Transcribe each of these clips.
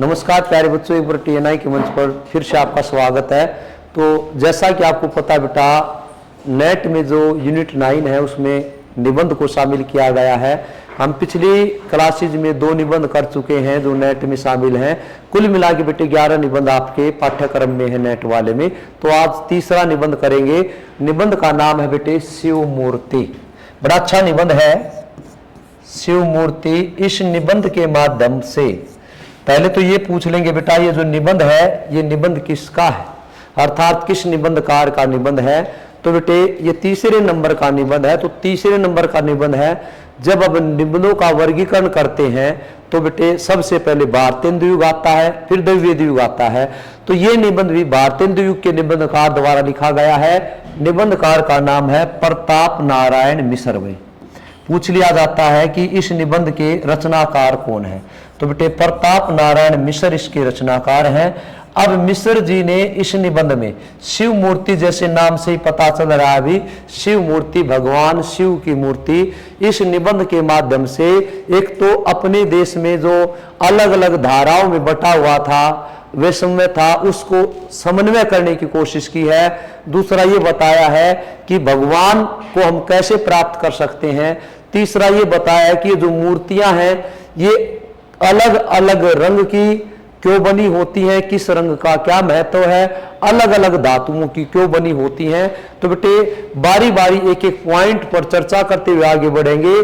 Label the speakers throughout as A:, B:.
A: नमस्कार प्यारे बच्चों, एक बार TNI के मंच पर फिर से आपका स्वागत है। तो जैसा कि आपको पता बेटा, नेट में जो यूनिट 9 है उसमें निबंध को शामिल किया गया है। हम पिछली क्लासेज में 2 निबंध कर चुके हैं जो नेट में शामिल हैं। कुल मिला के बेटे 11 निबंध आपके पाठ्यक्रम में है नेट वाले में। तो आज तीसरा निबंध करेंगे। निबंध का नाम है बेटे शिव मूर्ति। बड़ा अच्छा निबंध है शिव मूर्ति। इस निबंध के माध्यम से पहले तो ये पूछ लेंगे बेटा, ये जो निबंध है ये निबंध किसका है, अर्थात किस निबंधकार का निबंध है। तो बेटे ये तीसरे नंबर का निबंध है। तो तीसरे नंबर का निबंध है। जब अब निबंधों का वर्गीकरण करते हैं तो बेटे सबसे पहले भारतेंदु युग आता है, फिर द्विवेदी युग आता है। तो ये निबंध भी भारतेंदु युग के निबंधकार द्वारा लिखा गया है। निबंधकार का नाम है प्रताप नारायण मिश्र। भाई पूछ लिया जाता है कि इस निबंध के रचनाकार कौन है, तो बेटे प्रताप नारायण मिश्र इसके रचनाकार हैं। अब मिश्र जी ने इस निबंध में शिव मूर्ति, जैसे नाम से ही पता चल रहा है भी, शिव मूर्ति भगवान शिव की मूर्ति, इस निबंध के माध्यम से एक तो अपने देश में जो अलग अलग धाराओं में बटा हुआ था, वैषम्य था, उसको समन्वय करने की कोशिश की है। दूसरा ये बताया है कि भगवान को हम कैसे प्राप्त कर सकते हैं। तीसरा ये बताया है कि जो मूर्तियां हैं ये अलग अलग रंग की क्यों बनी होती हैं, किस रंग का क्या महत्व है, अलग अलग धातुओं की क्यों बनी होती हैं। तो बेटे बारी बारी एक एक पॉइंट पर चर्चा करते हुए आगे बढ़ेंगे।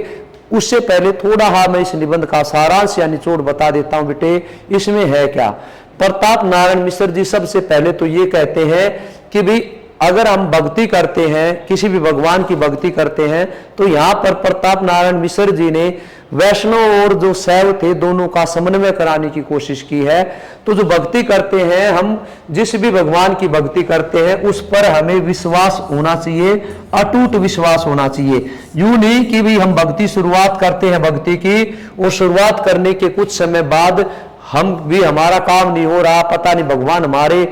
A: उससे पहले थोड़ा मैं इस निबंध का सारांश या निचोड़ बता देता हूं। बेटे इसमें है क्या, प्रताप नारायण मिश्र जी सबसे पहले तो ये कहते हैं कि भाई अगर हम भक्ति करते हैं, किसी भी भगवान की भक्ति करते हैं, तो यहाँ पर प्रताप नारायण मिश्र जी ने वैष्णव और जो शैव थे दोनों का समन्वय कराने की कोशिश की है। तो जो भक्ति करते हैं, हम जिस भी भगवान की भक्ति करते हैं उस पर हमें विश्वास होना चाहिए, अटूट विश्वास होना चाहिए। यूं नहीं कि भी हम भक्ति शुरुआत करते हैं भक्ति की, और शुरुआत करने के कुछ समय बाद हम भी हमारा काम नहीं हो रहा, पता नहीं भगवान हमारे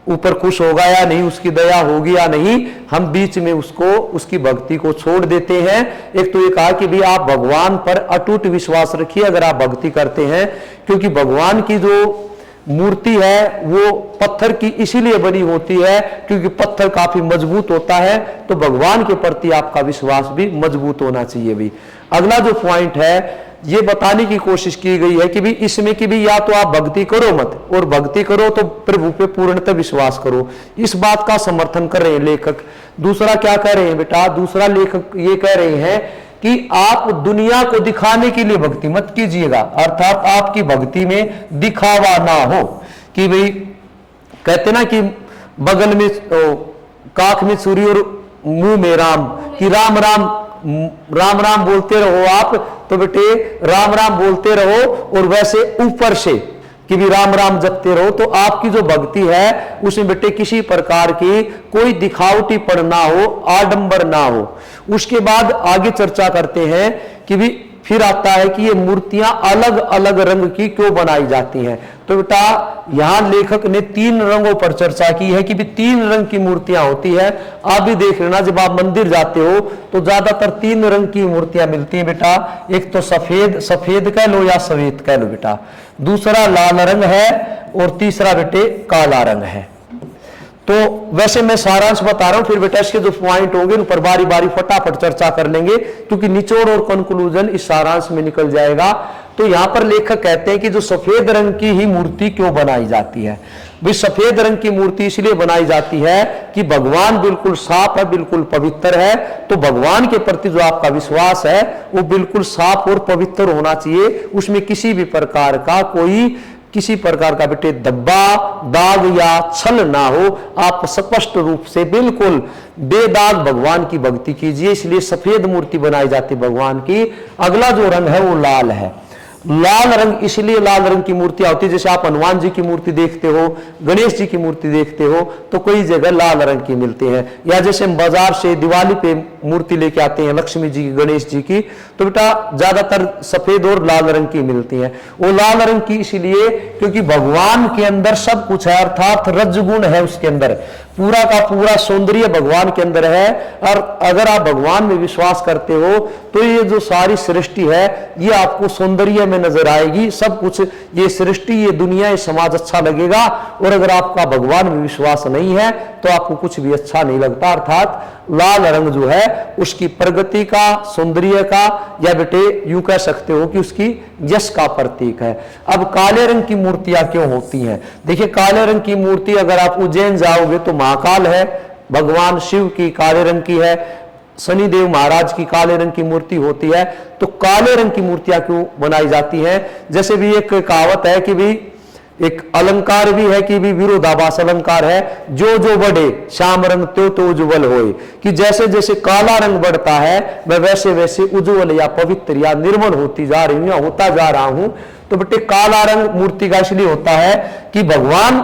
A: ऊपर खुश होगा या नहीं, उसकी दया होगी या नहीं, हम बीच में उसको उसकी भक्ति को छोड़ देते हैं। एक तो ये कहा कि भी आप भगवान पर अटूट विश्वास रखिए अगर आप भक्ति करते हैं, क्योंकि भगवान की जो मूर्ति है वो पत्थर की इसीलिए बनी होती है क्योंकि पत्थर काफी मजबूत होता है। तो भगवान के प्रति आपका विश्वास भी मजबूत होना चाहिए। भी अगला जो पॉइंट है ये बताने की कोशिश की गई है कि भी इसमें कि भी या तो आप भक्ति करो मत, और भक्ति करो तो प्रभु पे पूर्णतः विश्वास करो। इस बात का समर्थन कर रहे हैं लेखक। दूसरा क्या कह रहे हैं बेटा, दूसरा लेखक ये कह रहे हैं कि आप दुनिया को दिखाने के लिए भक्ति मत कीजिएगा, अर्थात आपकी भक्ति में दिखावा ना हो कि भाई कहते ना कि बगल में काख में सूर्य और मुंह में राम, कि राम राम राम राम बोलते रहो आप, तो बेटे राम राम बोलते रहो, और वैसे ऊपर से कि भी राम राम जपते रहो। तो आपकी जो भक्ति है उसमें बेटे किसी प्रकार की कोई दिखावटीपन ना हो, आडंबर ना हो। उसके बाद आगे चर्चा करते हैं कि भी फिर आता है कि ये मूर्तियां अलग अलग रंग की क्यों बनाई जाती हैं। तो बेटा यहां लेखक ने 3 रंगों पर चर्चा की है कि भी 3 रंग की मूर्तियां होती है। आप भी देख लेना, जब आप मंदिर जाते हो तो ज्यादातर 3 रंग की मूर्तियां मिलती हैं बेटा। एक तो सफेद कह लो या सफेद कह लो बेटा, दूसरा लाल रंग है, और तीसरा बेटे काला रंग है। तो वैसे मैं सारांश बता रहा हूं, फिर बेटा इसके जो पॉइंट होंगे उन पर बारी बारी फटाफट चर्चा कर लेंगे, क्योंकि निचोड़ और कंक्लूजन इस सारांश में निकल जाएगा। तो यहां पर लेखक कहते हैं कि जो सफेद रंग की ही मूर्ति क्यों बनाई जाती है। भाई सफेद रंग की मूर्ति इसलिए बनाई जाती है कि भगवान बिल्कुल साफ है, बिल्कुल पवित्र है। तो भगवान के प्रति जो आपका विश्वास है वो बिल्कुल साफ और पवित्र होना चाहिए, उसमें किसी भी प्रकार का किसी प्रकार का बेटे धब्बा दाग या छल ना हो। आप स्पष्ट रूप से बिल्कुल बेदाग भगवान की भक्ति कीजिए, इसलिए सफेद मूर्ति बनाई जाती भगवान की। अगला जो रंग है वो लाल है। लाल रंग इसलिए लाल रंग की मूर्तियां होती है, जैसे आप हनुमान जी की मूर्ति देखते हो, गणेश जी की मूर्ति देखते हो, तो कई जगह लाल रंग की मिलती है। या जैसे हम बाजार से दिवाली पे मूर्ति लेके आते हैं लक्ष्मी जी की, गणेश जी की, तो बेटा ज्यादातर सफेद और लाल रंग की मिलती हैं। वो लाल रंग की इसलिए क्योंकि भगवान के अंदर सब कुछ है, अर्थात रजगुण है उसके अंदर, पूरा का पूरा सौंदर्य भगवान के अंदर है। और अगर आप भगवान में विश्वास करते हो तो ये जो सारी सृष्टि है ये आपको सौंदर्य में नजर आएगी, सब कुछ, ये सृष्टि, ये दुनिया, ये समाज अच्छा लगेगा। और अगर आपका भगवान में विश्वास नहीं है तो आपको कुछ भी अच्छा नहीं लगता। अर्थात लाल रंग जो है उसकी प्रगति का, सौंदर्य का, या बेटे यूं कह सकते हो कि उसकी यश का प्रतीक है। अब काले रंग की मूर्तियां क्यों होती हैं? देखिए, काले रंग की मूर्ति अगर आप उज्जैन जाओगे तो महाकाल है, भगवान शिव की काले रंग की है, शनिदेव महाराज की काले रंग की मूर्ति होती है। तो काले रंग की मूर्तियां क्यों बनाई जाती हैं? जैसे भी एक कहावत है कि भी एक अलंकार भी है कि भी विरोधाभास अलंकार है, जो जो बढ़े श्याम रंग त्यो तो उज्जवल होए, कि जैसे जैसे काला रंग बढ़ता है मैं वैसे वैसे उज्जवल या पवित्र या निर्मल होती जा रही हूं या होता जा रहा हूं। तो बेटे काला रंग मूर्ति का इसलिए होता है कि भगवान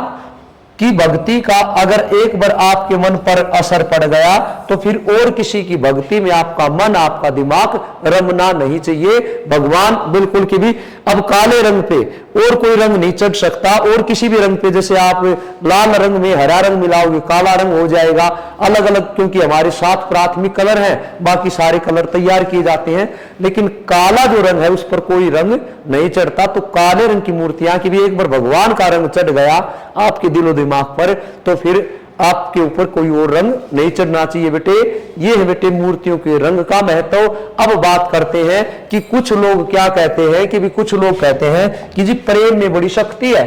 A: की भक्ति का अगर एक बार आपके मन पर असर पड़ गया तो फिर और किसी की भक्ति में आपका मन, आपका दिमाग रमना नहीं चाहिए। भगवान बिल्कुल की भी अब काले रंग पे और कोई रंग नहीं चढ़ सकता, और किसी भी रंग पे जैसे आप लाल रंग में हरा रंग मिलाओगे काला रंग हो जाएगा, अलग अलग, क्योंकि हमारे 7 प्राथमिक कलर हैं, बाकी सारे कलर तैयार किए जाते हैं, लेकिन काला जो रंग है उस पर कोई रंग नहीं चढ़ता। तो काले रंग की मूर्तियां की भी एक बार भगवान का रंग चढ़ गया आपके दिलो दिमाग पर तो फिर आपके ऊपर कोई और रंग नहीं चढ़ना चाहिए बेटे। ये है बेटे मूर्तियों के रंग का महत्व। अब बात करते हैं कि कुछ लोग क्या कहते हैं कि भी कुछ लोग कहते हैं कि जी प्रेम में बड़ी शक्ति है,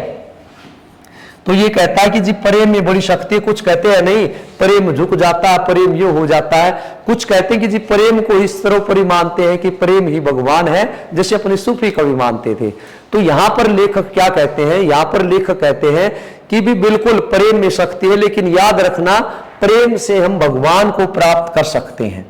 A: तो ये कहता है कि जी प्रेम में बड़ी शक्ति है, कुछ कहते हैं नहीं प्रेम झुक जाता है, प्रेम ये हो जाता है, कुछ कहते हैं कि जी प्रेम को इस तरह पर ही मानते हैं कि प्रेम ही भगवान है, जैसे अपने सूफी कवि मानते थे। तो यहां पर लेखक क्या कहते हैं? यहां पर लेखक कहते हैं कि भी बिल्कुल प्रेम में शक्ति है, लेकिन याद रखना प्रेम से हम भगवान को प्राप्त कर सकते हैं।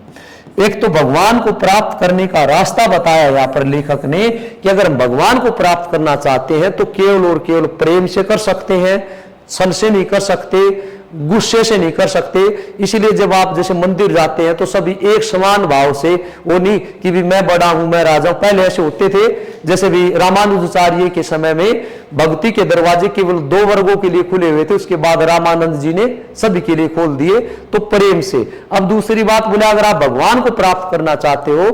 A: एक तो भगवान को प्राप्त करने का रास्ता बताया यहां पर लेखक ने कि अगर हम भगवान को प्राप्त करना चाहते हैं तो केवल और केवल प्रेम से कर सकते हैं, छल से नहीं कर सकते, गुस्से से नहीं कर सकते। इसीलिए जब आप जैसे मंदिर जाते हैं तो सभी एक समान भाव से, वो नहीं कि भी मैं बड़ा हूं मैं राजा हूं, पहले ऐसे होते थे। जैसे भी रामानुजाचार्य के समय में भक्ति के दरवाजे केवल 2 वर्गों के लिए खुले हुए थे, उसके बाद रामानंद जी ने सभी के लिए खोल दिए, तो प्रेम से। अब दूसरी बात बोले, अगर आप भगवान को प्राप्त करना चाहते हो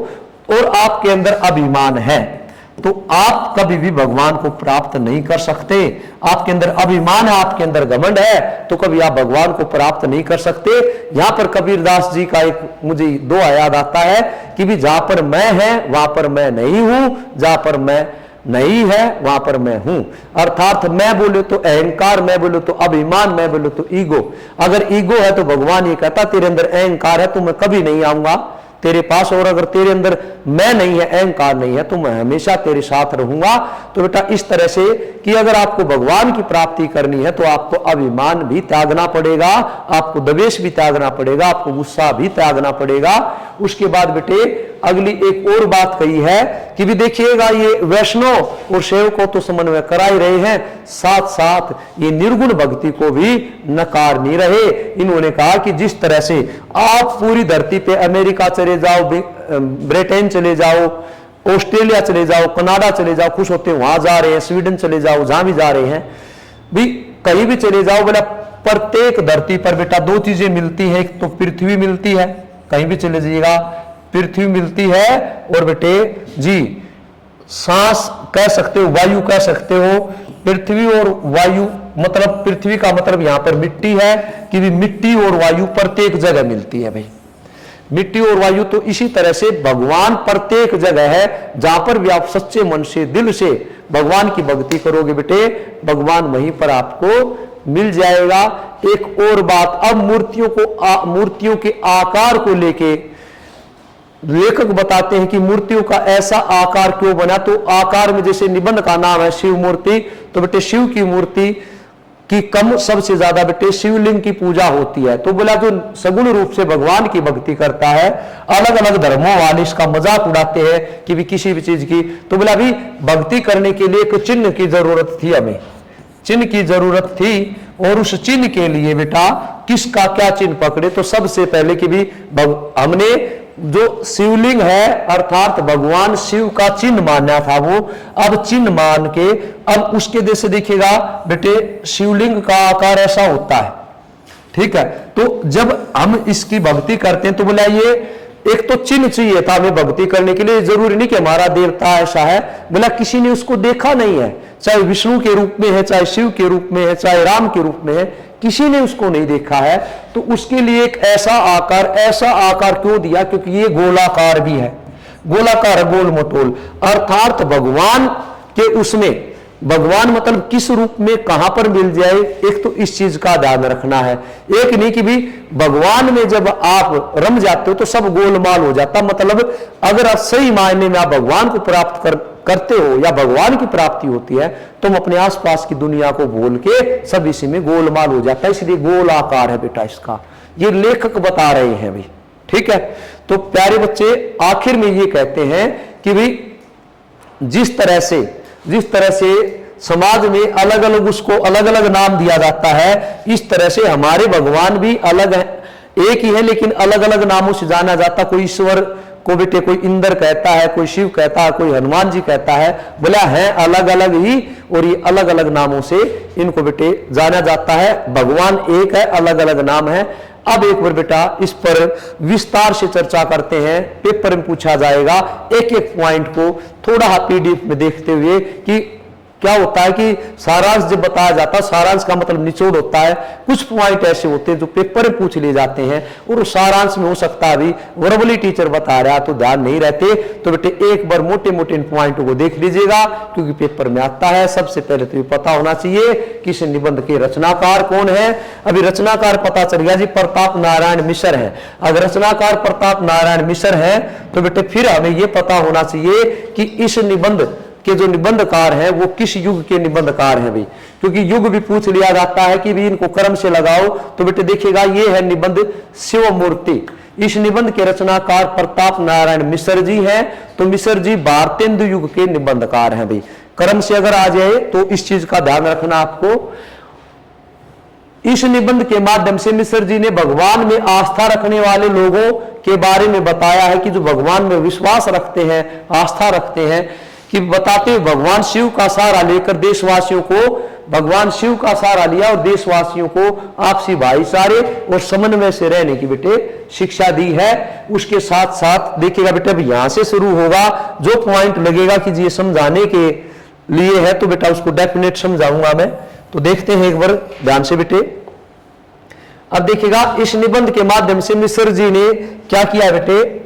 A: और आपके अंदर अभिमान है तो आप कभी भी भगवान को प्राप्त नहीं कर सकते। आपके अंदर अभिमान है, आपके अंदर घमंड है, तो कभी आप भगवान को प्राप्त नहीं कर सकते। यहां पर कबीरदास जी का एक मुझे दोहा याद आता है कि भी जहां पर मैं है वहां पर मैं नहीं हूं, जहां पर मैं नहीं है वहां पर मैं हूं। अर्थात मैं बोले तो अहंकार, मैं बोले तो अभिमान, मैं बोले तो ईगो। अगर ईगो है तो भगवान ये कहता तेरे अंदर अहंकार है तो मैं कभी नहीं आऊंगा तेरे पास, और अगर तेरे अंदर मैं नहीं है, अहंकार नहीं है, तो मैं हमेशा तेरे साथ रहूंगा। तो बेटा इस तरह से कि अगर आपको भगवान की प्राप्ति करनी है तो आपको अभिमान भी त्यागना पड़ेगा, आपको द्वेष भी त्यागना पड़ेगा, आपको गुस्सा भी त्यागना पड़ेगा। उसके बाद बेटे अगली एक और बात कही है कि भी देखिएगा ये वैष्णव और शैव को तो समन्वय करा ही रहे हैं, साथ साथ ये निर्गुण भक्ति को भी नकार नहीं रहे। इन्होंने कहा कि जिस तरह से आप पूरी धरती पे अमेरिका चले जाओ, ब्रिटेन चले जाओ, ऑस्ट्रेलिया चले जाओ, कनाडा चले जाओ, खुश होते वहां जा रहे हैं, स्वीडन चले जाओ, जहां भी जा रहे हैं, भी कहीं भी चले जाओ, बोला प्रत्येक धरती पर बेटा 2 चीजें मिलती है। एक तो पृथ्वी मिलती है, कहीं भी चले जाइएगा पृथ्वी मिलती है, और बेटे जी सांस कह सकते हो, वायु कह सकते हो। पृथ्वी और वायु मतलब पृथ्वी का मतलब यहां पर मिट्टी है कि भी मिट्टी और वायु प्रत्येक जगह मिलती है भाई, मिट्टी और वायु। तो इसी तरह से भगवान प्रत्येक जगह है, जहां पर भी आप सच्चे मन से दिल से भगवान की भक्ति करोगे बेटे, भगवान वहीं पर आपको मिल जाएगा। एक और बात, अब मूर्तियों के आकार को लेके लेखक बताते हैं कि मूर्तियों का ऐसा आकार क्यों बना। तो आकार में जैसे निबंध का नाम है शिव मूर्ति, तो बेटे शिव की मूर्ति की कम सबसे ज्यादा बेटे शिवलिंग की पूजा होती है। तो बोला जो सगुण रूप से भगवान की भक्ति करता है, अलग अलग धर्मों वाले इसका मजाक उड़ाते हैं कि भी किसी भी चीज की, तो बोला भी भक्ति करने के लिए एक चिन्ह की जरूरत थी हमें, चिन्ह की जरूरत थी और उस चिन्ह के लिए बेटा किसका क्या चिन्ह पकड़े। तो सबसे पहले कि भी हमने जो शिवलिंग है अर्थात भगवान शिव का चिन्ह मानना था, वो अब चिन्ह मान के अब उसके जैसे देखिएगा बेटे शिवलिंग का आकार ऐसा होता है, ठीक है। तो जब हम इसकी भक्ति करते हैं तो बोला ये एक तो चिन्ह चाहिए था हमें भक्ति करने के लिए, जरूरी नहीं कि हमारा देवता ऐसा है, बोला किसी ने उसको देखा नहीं है, चाहे विष्णु के रूप में है, चाहे शिव के रूप में है, चाहे राम के रूप में है, किसी ने उसको नहीं देखा है। तो उसके लिए एक ऐसा आकार क्यों दिया, क्योंकि ये गोलाकार भी है, गोलाकार गोल मटोल, अर्थात भगवान के उसमें, भगवान मतलब किस रूप में कहां पर मिल जाए, एक तो इस चीज का ध्यान रखना है। एक नहीं कि भी भगवान में जब आप रम जाते हो तो सब गोलमाल हो जाता, मतलब अगर आप सही मायने में आप भगवान को प्राप्त करते हो या भगवान की प्राप्ति होती है तो हम अपने आसपास की दुनिया को भूल के सब इसी में गोलमाल हो जाता है। इसलिए गोल आकार है बेटा इसका, ये लेखक बता रहे हैं भाई, ठीक है। तो प्यारे बच्चे आखिर में ये कहते हैं कि भाई जिस तरह से समाज में अलग अलग उसको अलग अलग नाम दिया जाता है, इस तरह से हमारे भगवान भी अलग है, एक ही है लेकिन अलग अलग नामों से जाना जाता। कोई ईश्वर को बेटे कोई इंद्र कहता है, कोई शिव कहता है, कोई हनुमान जी कहता है, बोला है अलग अलग ही, और ये अलग अलग नामों से इनको बेटे जाना जाता है। भगवान एक है, अलग अलग नाम है। अब एक बार बेटा इस पर विस्तार से चर्चा करते हैं, पेपर में पूछा जाएगा, एक एक पॉइंट को थोड़ा पीडीएफ में देखते हुए कि क्या होता है कि सारांश जब बताया जाता है, सारांश का मतलब निचोड़ होता है, कुछ पॉइंट ऐसे होते हैं जो पेपर में पूछ लिए जाते हैं और उस सारांश में हो सकता है भी वर्बली टीचर बता रहा तो ध्यान नहीं रहते, तो बेटे एक बार मोटे मोटे इन पॉइंटों को देख लीजिएगा क्योंकि पेपर में आता है। सबसे पहले तो ये पता होना चाहिए कि इस निबंध के रचनाकार कौन है। अभी रचनाकार पता चल गया जी प्रताप नारायण मिश्र है। अगर रचनाकार प्रताप नारायण मिश्र है तो बेटे फिर हमें यह पता होना चाहिए कि इस निबंध के जो निबंधकार हैं वो किस युग के निबंधकार हैं भाई, क्योंकि युग भी पूछ लिया जाता है कि भी इनको क्रम से लगाओ। तो बेटे देखिएगा ये है निबंध शिवमूर्ति, इस निबंध के रचनाकार प्रताप नारायण मिश्र जी हैं। तो मिश्र जी भारतेंदु युग के निबंधकार हैं भाई, क्रम से अगर आ जाए तो इस चीज का ध्यान रखना आपको। इस निबंध के माध्यम से मिश्र जी ने भगवान में आस्था रखने वाले लोगों के बारे में बताया है कि जो भगवान में विश्वास रखते हैं, आस्था रखते हैं, कि बताते हुए भगवान शिव का सहारा लेकर देशवासियों को, भगवान शिव का सहारा लिया और देशवासियों को आपसी भाईचारे और समन्वय से रहने की बेटे शिक्षा दी है। उसके साथ साथ देखिएगा बेटे अब यहां से शुरू होगा, जो पॉइंट लगेगा कि ये समझाने के लिए है तो बेटा उसको डेफिनेट समझाऊंगा मैं। तो देखते हैं एक बार ध्यान से बेटे। अब देखिएगा इस निबंध के माध्यम से मिश्र जी ने क्या किया बेटे,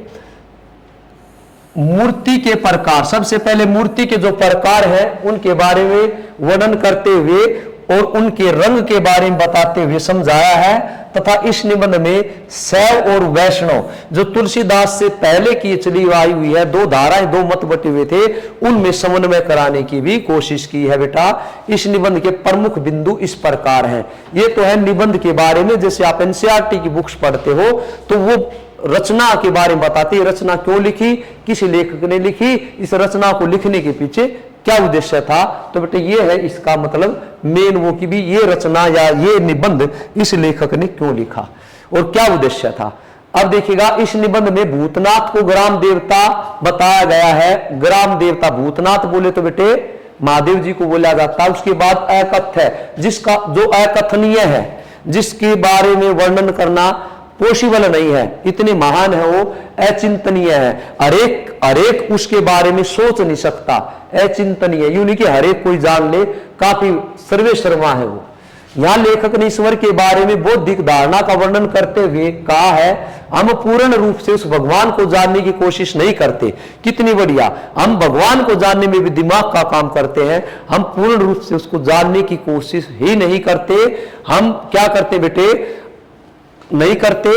A: मूर्ति के प्रकार, सबसे पहले मूर्ति के जो प्रकार हैं उनके बारे में वर्णन करते हुए और उनके रंग के बारे में बताते हुए समझाया है। तथा इस निबंध में शैव और वैष्णव जो तुलसीदास से पहले की चली आई हुई है, दो धाराएं, दो मत बटे हुए थे, उनमें समन्वय कराने की भी कोशिश की है बेटा। इस निबंध के प्रमुख बिंदु इस प्रकार हैं। ये तो है निबंध के बारे में, जैसे आप एनसीईआरटी की बुक्स पढ़ते हो तो वो रचना के बारे में बताती है, रचना क्यों लिखी, किस लेखक ने लिखी, इस रचना को लिखने के पीछे क्या उद्देश्य था। तो बेटे ये है इसका मतलब मेन वो कि भी ये रचना या ये निबंध इस लेखक ने क्यों लिखा और क्या उद्देश्य था। अब देखिएगा इस निबंध में भूतनाथ को ग्राम देवता बताया गया है। ग्राम देवता भूतनाथ बोले तो बेटे महादेव जी को बोला जाता है। उसके बाद अकथ्य है, जिसका जो अकथनीय है, जिसके बारे में वर्णन करना पॉसिबल नहीं है, इतनी महान है वो, अचिंतनीय है, हरेक उसके बारे में सोच नहीं सकता, अचिंतनीय, यूं नहीं कि हरेक कोई जान ले, काफी सर्वेसर्वा है वो। यहां लेखक ने ईश्वर के बारे में बौद्धिक धारणा का वर्णन करते हुए कहा है, हम पूर्ण रूप से उस भगवान को जानने की कोशिश नहीं करते। कितनी बढ़िया, हम भगवान को जानने में भी दिमाग का काम करते हैं, हम पूर्ण रूप से उसको जानने की कोशिश ही नहीं करते। हम क्या करते बेटे, नहीं करते,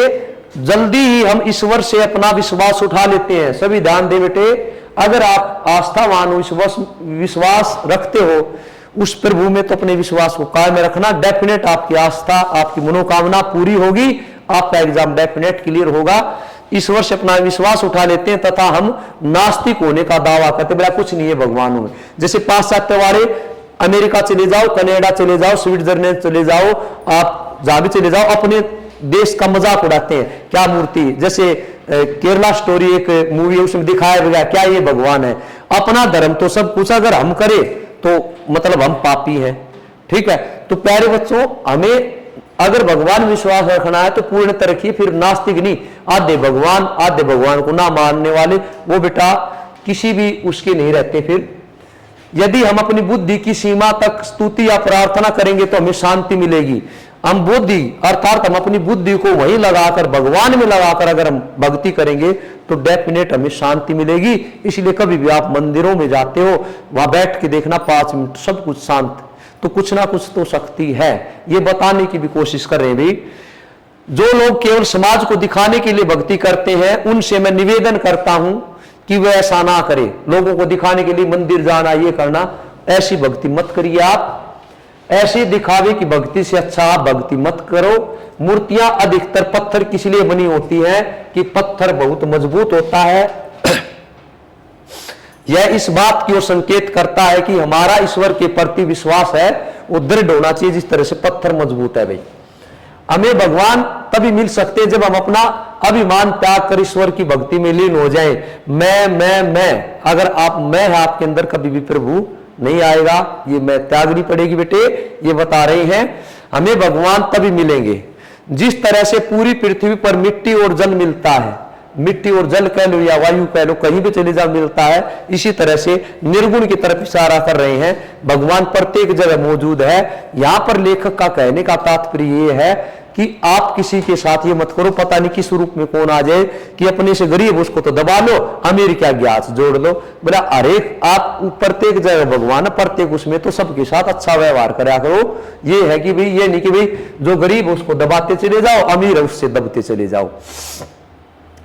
A: जल्दी ही हम ईश्वर से अपना विश्वास उठा लेते हैं। सभी ध्यान दे बेटे, अगर आप आस्थावान हो, विश्वास रखते हो उस प्रभु में, तो अपने विश्वास को कायम रखना, डेफिनेट आपकी आस्था, आपकी मनोकामना पूरी होगी, आपका एग्जाम डेफिनेट क्लियर होगा। ईश्वर से अपना विश्वास उठा लेते हैं तथा हम नास्तिक होने का दावा करते, बोला कुछ नहीं है भगवान में। जैसे पाश्चात्य वाले अमेरिका चले जाओ, कनाडा चले जाओ, स्विट्जरलैंड चले जाओ, आप जहां भी चले जाओ, अपने देश का मजाक उड़ाते हैं। क्या मूर्ति, जैसे केरला स्टोरी एक मूवी है, उसमें दिखाया गया क्या ये भगवान है। अपना धर्म तो सब कुछ अगर हम करें तो मतलब हम पापी हैं, ठीक है। तो प्यारे बच्चों, हमें अगर भगवान विश्वास रखना है तो पूर्ण तरक्की, फिर नास्तिक नहीं, आधे भगवान को ना मानने वाले वो बेटा किसी भी उसके नहीं रहते। फिर यदि हम अपनी बुद्धि की सीमा तक स्तुति या प्रार्थना करेंगे तो हमें शांति मिलेगी। हम बुद्धि अर्थात हम अपनी बुद्धि को वहीं लगाकर, भगवान में लगाकर अगर हम भक्ति करेंगे तो डेफिनेट हमें शांति मिलेगी। इसलिए कभी भी आप मंदिरों में जाते हो, वहां बैठ के देखना 5 मिनट सब कुछ शांत, तो कुछ ना कुछ तो शक्ति है। ये बताने की भी कोशिश कर रहे हैं भाई। जो लोग केवल समाज को दिखाने के लिए भक्ति करते हैं, उनसे मैं निवेदन करता हूं कि वे ऐसा ना करें। लोगों को दिखाने के लिए मंदिर जाना, ये करना, ऐसी भक्ति मत करिए। आप ऐसे दिखावे की भक्ति से अच्छा आप भक्ति मत करो। मूर्तियां अधिकतर पत्थर की इसलिए बनी होती है कि पत्थर बहुत मजबूत होता है। यह इस बात की ओर संकेत करता है कि हमारा ईश्वर के प्रति विश्वास है वो दृढ़ होना चाहिए, जिस तरह से पत्थर मजबूत है भाई। हमें भगवान तभी मिल सकते हैं जब हम अपना अभिमान त्याग कर ईश्वर की भक्ति में लीन हो जाएं। मैं अगर आप मैं है आपके अंदर, कभी भी प्रभु नहीं आएगा। ये मैं त्यागनी पड़ेगी बेटे, ये बता रहे हैं। हमें भगवान तभी मिलेंगे जिस तरह से पूरी पृथ्वी पर मिट्टी और जल मिलता है, मिट्टी और जल कह लो या वायु कह लो, कहीं भी चले जाओ मिलता है। इसी तरह से निर्गुण की तरफ इशारा कर रहे हैं। भगवान प्रत्येक जगह मौजूद है। यहां पर लेखक का कहने का तात्पर्य यह है कि आप किसी के साथ ये मत करो, पता नहीं किस रूप में कौन आ जाए, कि अपने से गरीब उसको तो दबा लो, अमीर क्या ज्ञात जोड़ लो। बोला अरे आप प्रत्येक जगह भगवान, प्रत्येक उसमें तो सबके साथ अच्छा व्यवहार करा करो। ये है कि भाई, ये नहीं कि भाई जो गरीब उसको दबाते चले जाओ, अमीर उससे दबते चले जाओ।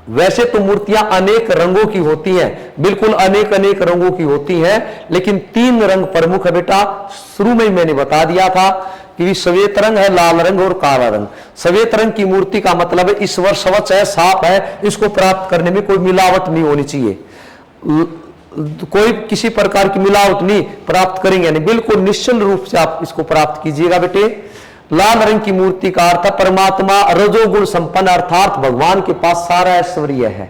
A: वैसे तो मूर्तियां अनेक रंगों की होती हैं, बिल्कुल अनेक अनेक रंगों की होती हैं, लेकिन 3 रंग प्रमुख है बेटा। शुरू में ही मैंने बता दिया था कि श्वेत रंग है, लाल रंग और काला रंग। श्वेत रंग की मूर्ति का मतलब है ईश्वर स्वच्छ है, साफ है, इसको प्राप्त करने में कोई मिलावट नहीं होनी चाहिए। कोई किसी प्रकार की मिलावट नहीं प्राप्त करेंगे, नहीं, बिल्कुल निश्चल रूप से आप इसको प्राप्त कीजिएगा बेटे। लाल रंग की मूर्ति का अर्थ परमात्मा रजोगुण संपन्न, अर्थात भगवान के पास सारा ऐश्वर्य है,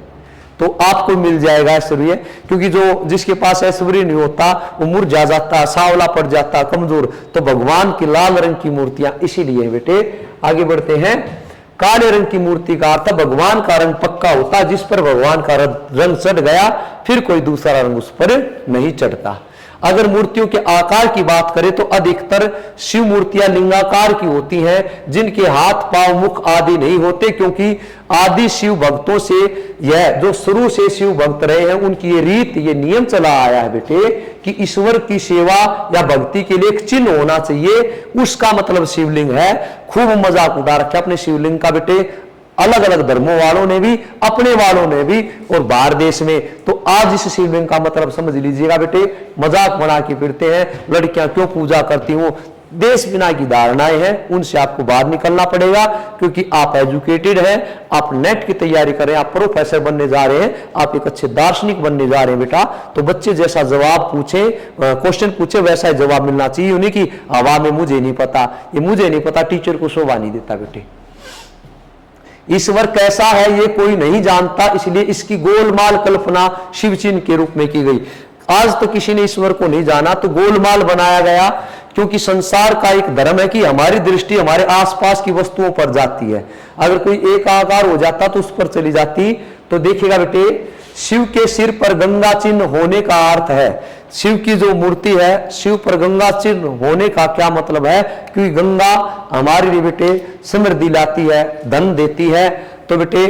A: तो आपको मिल जाएगा ऐश्वर्य। क्योंकि जो जिसके पास ऐश्वर्य नहीं होता वो मुरझा जाता, सांवला पड़ जाता, कमजोर। तो भगवान की लाल रंग की मूर्तियां इसीलिए है बेटे। आगे बढ़ते हैं। काले रंग की मूर्ति का अर्थ भगवान का रंग पक्का होता, जिस पर भगवान का रंग चढ़ गया फिर कोई दूसरा रंग उस पर नहीं चढ़ता। अगर मूर्तियों के आकार की बात करें तो अधिकतर शिव मूर्तियां लिंगाकार की होती हैं, जिनके हाथ पांव मुख आदि नहीं होते, क्योंकि आदि शिव भक्तों से यह जो शुरू से शिव भक्त रहे हैं उनकी ये रीत, ये नियम चला आया है बेटे कि ईश्वर की सेवा या भक्ति के लिए एक चिन्ह होना चाहिए, उसका मतलब शिवलिंग है। खूब मजाक उड़ा रखा अपने शिवलिंग का बेटे, अलग अलग धर्मों वालों ने भी, अपने वालों ने भी, और बाहर देश में। तो आज इस शिवलिंग का मतलब समझ लीजिएगा बेटे, मजाक बना के फिरते हैं, लड़कियां क्यों पूजा करती हूं, देश बिना की धारणाएं हैं, उनसे आपको बाहर निकलना पड़ेगा। क्योंकि आप एजुकेटेड हैं, आप नेट की तैयारी करें, आप प्रोफेसर बनने जा रहे हैं, आप एक अच्छे दार्शनिक बनने जा रहे हैं बेटा। तो बच्चे जैसा जवाब पूछे, क्वेश्चन पूछे, वैसा ही जवाब मिलना चाहिए। उन्हीं की हवा में मुझे नहीं पता, ये मुझे नहीं पता टीचर को शोभा नहीं देता बेटे। ईश्वर कैसा है ये कोई नहीं जानता, इसलिए इसकी गोलमाल कल्पना शिव चिन्ह के रूप में की गई। आज तो किसी ने ईश्वर को नहीं जाना, तो गोलमाल बनाया गया। क्योंकि संसार का एक धर्म है कि हमारी दृष्टि हमारे आसपास की वस्तुओं पर जाती है। अगर कोई एक आकार हो जाता तो उस पर चली जाती। तो देखिएगा बेटे, शिव के सिर पर गंगा चिन्ह होने का अर्थ है, शिव की जो मूर्ति है, शिव पर गंगा चिन्ह होने का क्या मतलब है? क्योंकि गंगा हमारे लिए बेटे समृद्धि लाती है, धन देती है। तो बेटे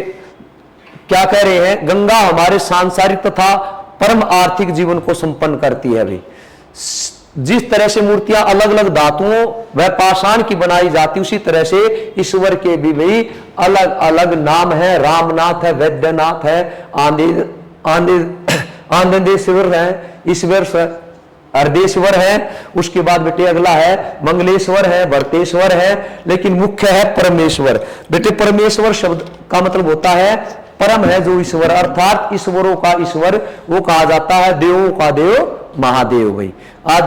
A: क्या कह रहे हैं, गंगा हमारे सांसारिक तथा परम आर्थिक जीवन को संपन्न करती है। भाई जिस तरह से मूर्तियां अलग अलग धातुओं व पाषाण की बनाई जाती, उसी तरह से ईश्वर के भी भाई अलग अलग नाम है। रामनाथ है, वैद्यनाथ है, आनंदेश्वर है, ईश्वर अर्धेश्वर है। उसके बाद बेटे अगला है मंगलेश्वर है, भरतेश्वर है, लेकिन मुख्य है परमेश्वर। बेटे परमेश्वर शब्द का मतलब होता है परम है जो ईश्वर, अर्थात ईश्वरों का ईश्वर वो कहा जाता है, देवों का देव महादेव। भाई आज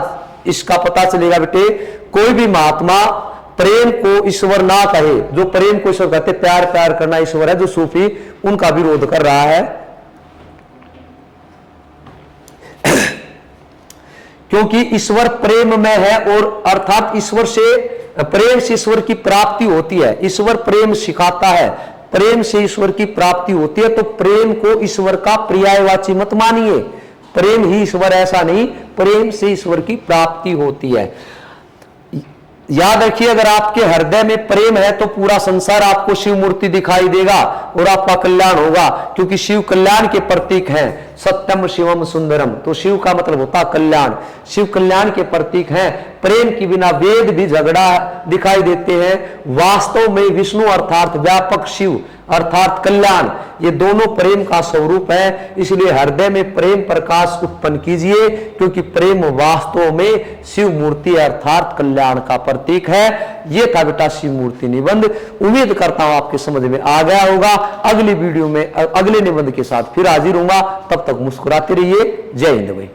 A: इसका पता चलेगा बेटे। कोई भी महात्मा प्रेम को ईश्वर ना कहे, जो प्रेम को ईश्वर कहते, प्यार प्यार करना ईश्वर है, जो सूफी उनका विरोध कर रहा है। क्योंकि ईश्वर प्रेम में है, और अर्थात ईश्वर से, प्रेम से ईश्वर की प्राप्ति होती है। ईश्वर प्रेम सिखाता है, प्रेम से ईश्वर की प्राप्ति होती है। तो प्रेम को ईश्वर का पर्यायवाची मत मानिए, प्रेम ही ईश्वर ऐसा नहीं, प्रेम से ईश्वर की प्राप्ति होती है। याद रखिए, अगर आपके हृदय में प्रेम है तो पूरा संसार आपको शिव मूर्ति दिखाई देगा और आपका कल्याण होगा, क्योंकि शिव कल्याण के प्रतीक हैं। सत्यम शिवम सुंदरम, तो शिव का मतलब होता कल्याण, शिव कल्याण के प्रतीक हैं। प्रेम के बिना वेद भी झगड़ा दिखाई देते हैं। वास्तव में विष्णु अर्थात व्यापक, शिव अर्थात कल्याण, ये दोनों प्रेम का स्वरूप है। इसलिए हृदय में प्रेम प्रकाश उत्पन्न कीजिए, क्योंकि प्रेम वास्तव में शिव मूर्ति अर्थात कल्याण का प्रतीक है। ये था बेटा शिव मूर्ति निबंध। उम्मीद करता हूं आपके समझ में आ गया होगा। अगली वीडियो में अगले निबंध के साथ फिर हाजिर होऊंगा, तब तक मुस्कुराते रहिए। जय हिंद भाई।